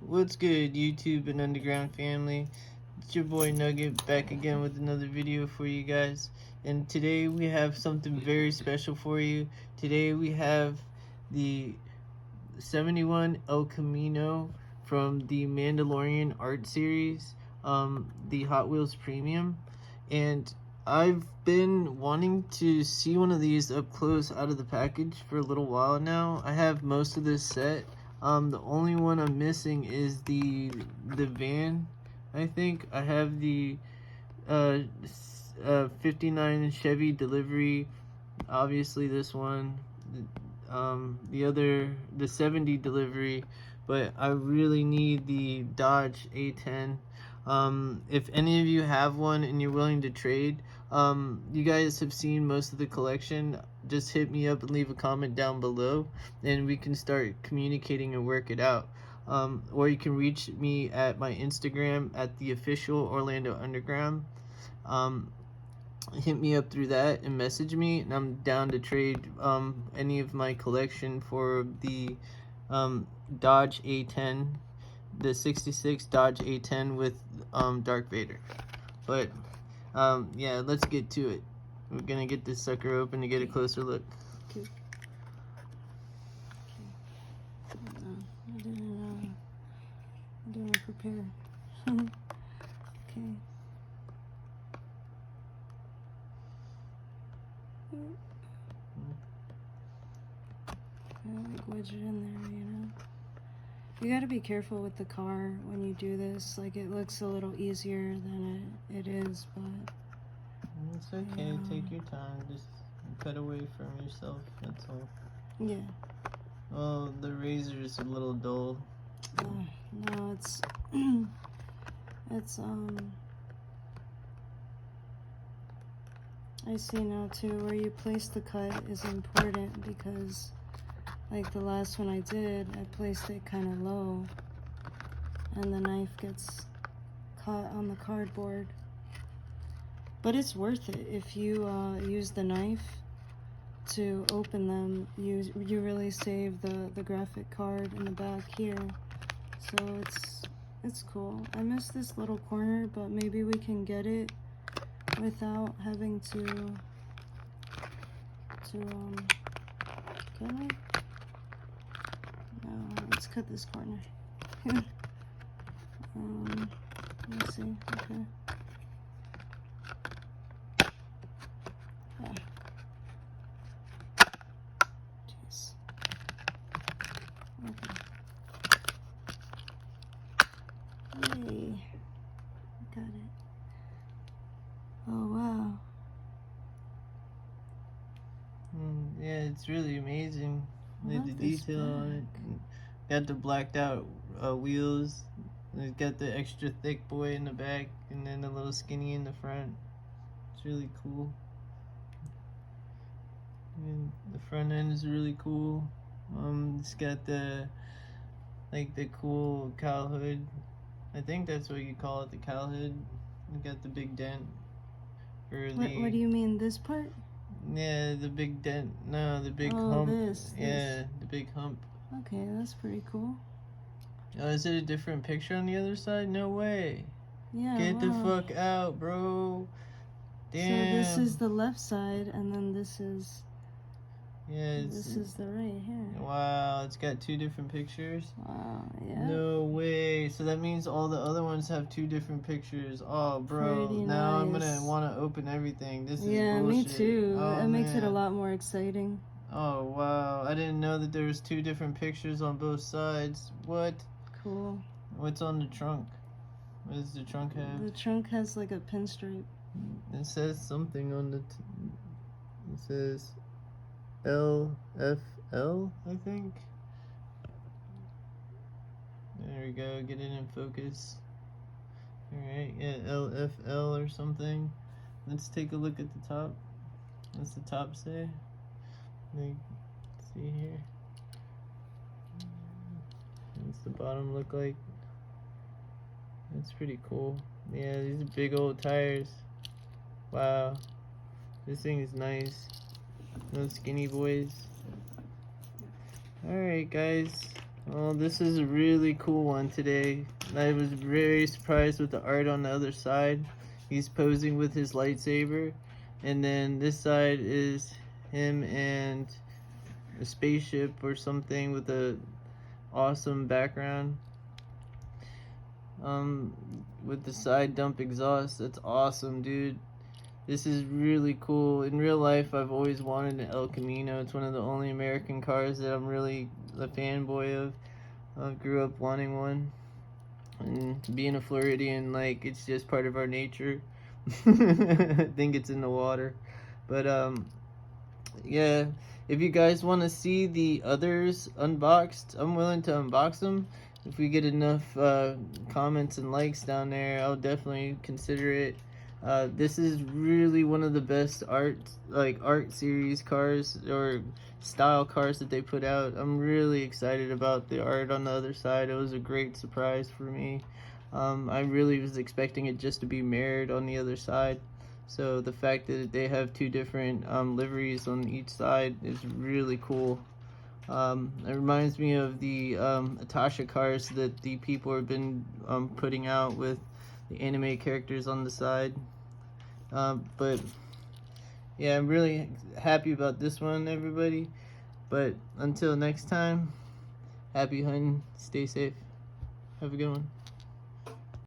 What's good, YouTube and Underground family? It's your boy Nugget back again with another video for you guys. And today we have something very special for you. Today we have the 71 El Camino from the Mandalorian art series, the Hot Wheels Premium. And I've been wanting to see one of these up close out of the package for a little while now. I have most of this set. The only one I'm missing is the van. I think I have the 59 Chevy delivery. Obviously this one. The 70 delivery, but I really need the Dodge A10. If any of you have one and you're willing to trade, you guys have seen most of the collection, just hit me up and leave a comment down below and we can start communicating and work it out. Or you can reach me at my Instagram at the official Orlando Underground. Hit me up through that and message me, and I'm down to trade any of my collection for the Dodge A10, the 66 Dodge A10 with Darth Vader. But yeah, let's get to it. We're gonna get this sucker open to get a closer look. Okay. I didn't prepare. Okay. Like wedge it in there, you know. You gotta be careful with the car when you do this. Like, it looks a little easier than it is, but it's okay. Take your time. Just cut away from yourself. That's all. Yeah. Oh, the razor is a little dull. No, it's I see now too, where you place the cut is important, because like the last one I did, I placed it kind of low and the knife gets caught on the cardboard. But it's worth it if you use the knife to open them. You really save the graphic card in the back here. So it's cool. I miss this little corner, but maybe we can get it without having to can I? No, let's cut this corner. Let's see. Okay. Yeah. Jeez. Okay. Yay. Got it. Oh, wow. Yeah, it's really amazing. Look The at this detail on it. Got the blacked out wheels. It's got the extra thick boy in the back, and then the little skinny in the front. It's really cool. And the front end is really cool. It's got the cool cowl hood. I think that's what you call it, the cowl hood. You got the big dent. What do you mean, this part? Yeah, the big dent. No, the big hump. Yeah, the big hump. Okay, that's pretty cool. Oh, is it a different picture on the other side? No way. Yeah. Get the fuck out, bro. Damn. So this is the left side, and then this is. Yeah. This is the right here. Wow, it's got two different pictures. Wow. Yeah. No way. So that means all the other ones have two different pictures. Oh, bro. Pretty now nice. I'm gonna want to open everything. This is yeah, bullshit. me too. Oh, it makes it a lot more exciting. Oh wow, I didn't know that there was two different pictures on both sides. What? Cool. What's on the trunk? What does the trunk have? The trunk has like a pinstripe. It says something on the it says LFL, I think. There we go, get it in focus. Alright, yeah, LFL or something. Let's take a look at the top. What's the top say? See here. What's the bottom look like? That's pretty cool. Yeah, these are big old tires. Wow. This thing is nice. No skinny boys. Alright guys. Well, this is a really cool one today. I was very surprised with the art on the other side. He's posing with his lightsaber. And then this side is him and a spaceship or something with a awesome background. With the side dump exhaust. That's awesome, dude. This is really cool. In real life, I've always wanted an El Camino. It's one of the only American cars that I'm really a fanboy of. I grew up wanting one. And being a Floridian, like, it's just part of our nature. I think it's in the water. But, yeah. If you guys want to see the others unboxed, I'm willing to unbox them. If we get enough comments and likes down there, I'll definitely consider it. This is really one of the best art series cars or style cars that they put out. I'm really excited about the art on the other side. It was a great surprise for me. I really was expecting it just to be mirrored on the other side. So the fact that they have two different liveries on each side is really cool. It reminds me of the Atasha cars that the people have been putting out with the anime characters on the side. But yeah, I'm really happy about this one, everybody. But until next time, happy hunting, stay safe, have a good one.